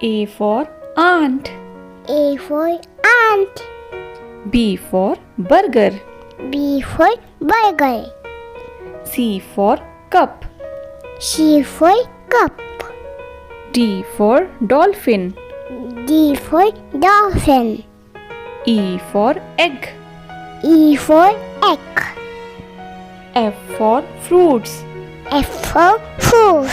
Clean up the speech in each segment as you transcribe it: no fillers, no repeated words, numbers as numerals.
A for aunt. A for ant. B for burger. B for burger. C for cup. C for cup. D for dolphin. D for dolphin. E for egg. E for egg. F for fruits. F for fruit.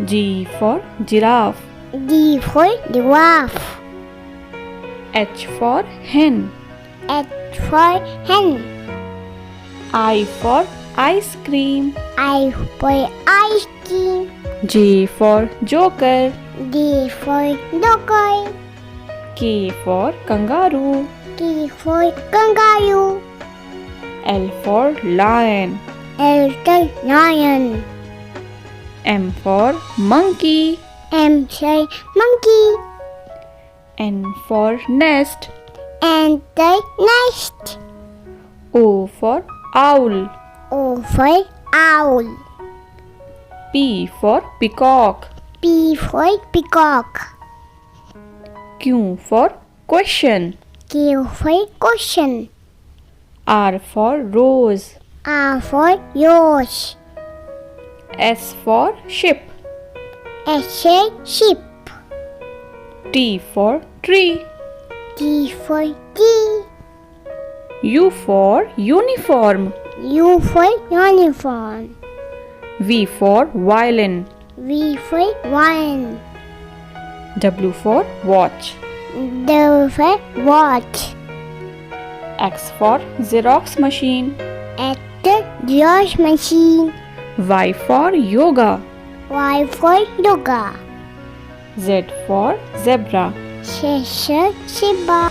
G for giraffe. D for giraffe. H for hen. H for hen. I for ice cream. I for ice cream. J for joker. D for dog. K for kangaroo. K for kangaroo. L for lion. L for lion. M for monkey. M for monkey. N for nest. And the nest. O for owl. O for owl. P for peacock. P for peacock. Q for question. Q for question. R for rose. R for rose. S for ship. S for sheep. T for tree. T for tree. U for uniform. U for uniform. V for violin. V for wine. W for watch. W for watch. X for Xerox machine. At the Xerox machine. Y for yoga. Y for yoga. Z for zebra. Z for zebra.